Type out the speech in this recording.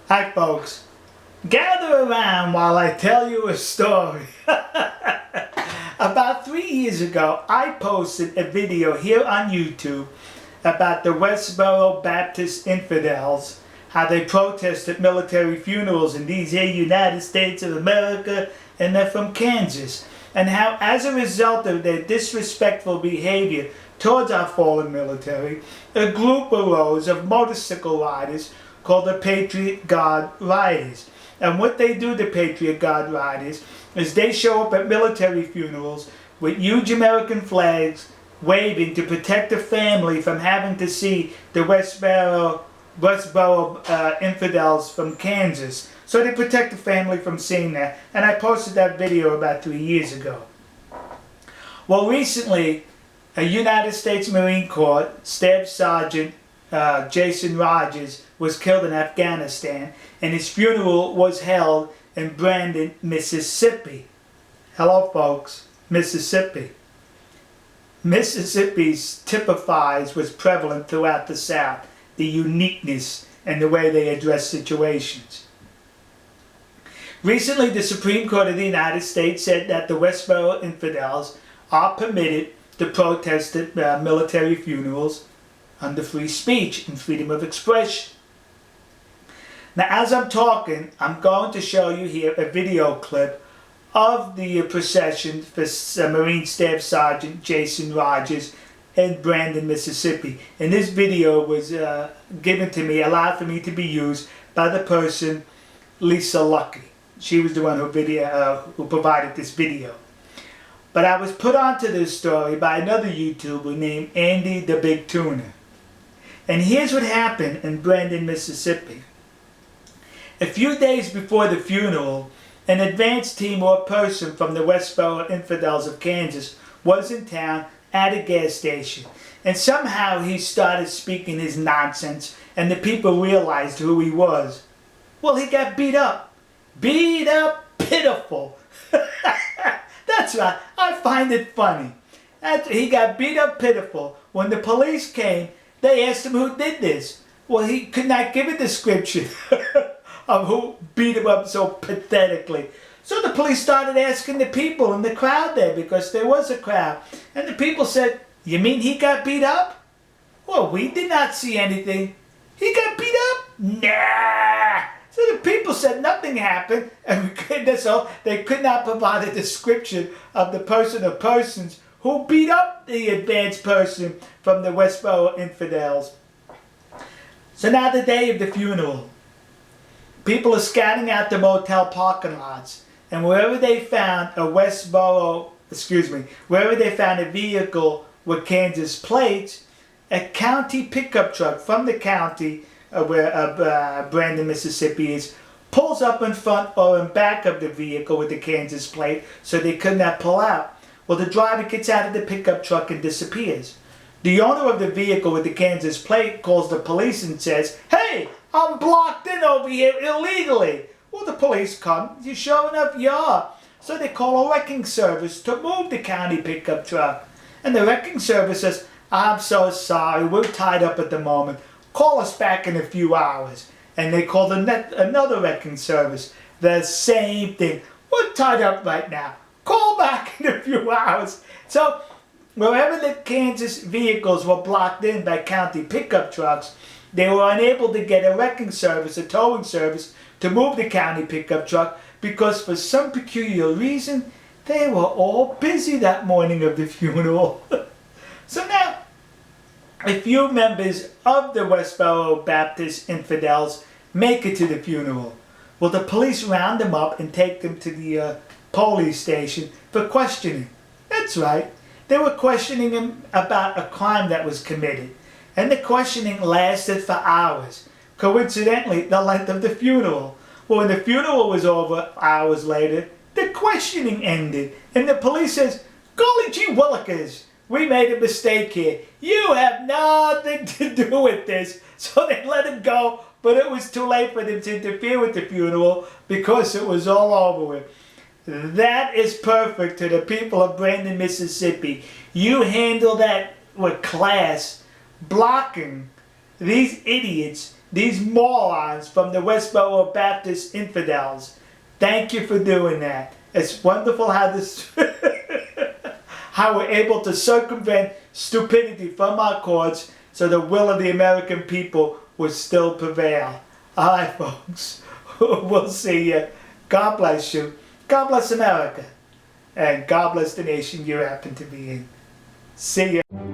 Hi folks, gather around while I tell you a story. About 3 years ago, I posted a video here on YouTube about the Westboro Baptist Infidels, how they protested military funerals in these here United States of America, and they're from Kansas, and how as a result of their disrespectful behavior towards our fallen military, a group arose of motorcycle riders called the Patriot Guard Riders. And what they do, the Patriot Guard Riders, is they show up at military funerals with huge American flags waving to protect the family from having to see the Westboro Infidels from Kansas. So they protect the family from seeing that. And I posted that video about 3 years ago. Well, recently, a United States Marine Corps Staff Sergeant Jason Rogers was killed in Afghanistan, and his funeral was held in Brandon, Mississippi. Hello folks, Mississippi. Mississippi's typifies was prevalent throughout the South, the uniqueness and the way they address situations. Recently, the Supreme Court of the United States said that the Westboro Infidels are permitted to protest at military funerals under free speech and freedom of expression. Now, as I'm talking, I'm going to show you here a video clip of the procession for Marine Staff Sergeant Jason Rogers in Brandon, Mississippi. And this video was given to me, allowed for me to be used by the person, Lisa Lucky. She was the one who provided this video. But I was put onto this story by another YouTuber named Andy the Big Tuna. And here's what happened in Brandon, Mississippi. A few days before the funeral, an advance team or person from the Westboro Infidels of Kansas was in town at a gas station. And somehow he started speaking his nonsense, and the people realized who he was. Well, he got beat up. Beat up pitiful. That's right, I find it funny. He got beat up pitiful. When the police came, they asked him who did this. Well, he could not give a description of who beat him up so pathetically. So the police started asking the people in the crowd there, because there was a crowd. And the people said, "You mean he got beat up?" "Well, we did not see anything." "He got beat up?" "Nah." So the people said nothing happened, and so they could not provide a description of the person or persons who beat up the advanced person from the Westboro Infidels. So now the day of the funeral, people are scouting out the motel parking lots, and wherever they found a wherever they found a vehicle with Kansas plates, a county pickup truck from the county where Brandon, Mississippi is, pulls up in front or in back of the vehicle with the Kansas plate, so they could not pull out. Well, the driver gets out of the pickup truck and disappears. The owner of the vehicle with the Kansas plate calls the police and says, "Hey, I'm blocked in over here illegally." Well, the police come. "You sure enough you are." So they call a wrecking service to move the county pickup truck. And the wrecking service says, "I'm so sorry, we're tied up at the moment. Call us back in a few hours." And they call another wrecking service. The same thing. "We're tied up right now. Call back in a few hours." So wherever the Kansas vehicles were blocked in by county pickup trucks, they were unable to get a wrecking service, a towing service, to move the county pickup truck, because for some peculiar reason, they were all busy that morning of the funeral. So now, a few members of the Westboro Baptist Infidels make it to the funeral. Well, the police round them up and take them to the police station for questioning. That's right. They were questioning him about a crime that was committed. And the questioning lasted for hours. Coincidentally, the length of the funeral. Well, when the funeral was over hours later, the questioning ended. And the police says, "Golly gee willikers, we made a mistake here. You have nothing to do with this." So they let him go, but it was too late for them to interfere with the funeral because it was all over with. That is perfect to the people of Brandon, Mississippi. You handle that with class, blocking these idiots these morons from the Westboro Baptist Infidels. Thank you for doing that. It's wonderful how this, how we're able to circumvent stupidity from our courts so the will of the American people will still prevail. All right, folks. We'll see you. God bless you. God bless America. And God bless the nation you happen to be in. See ya.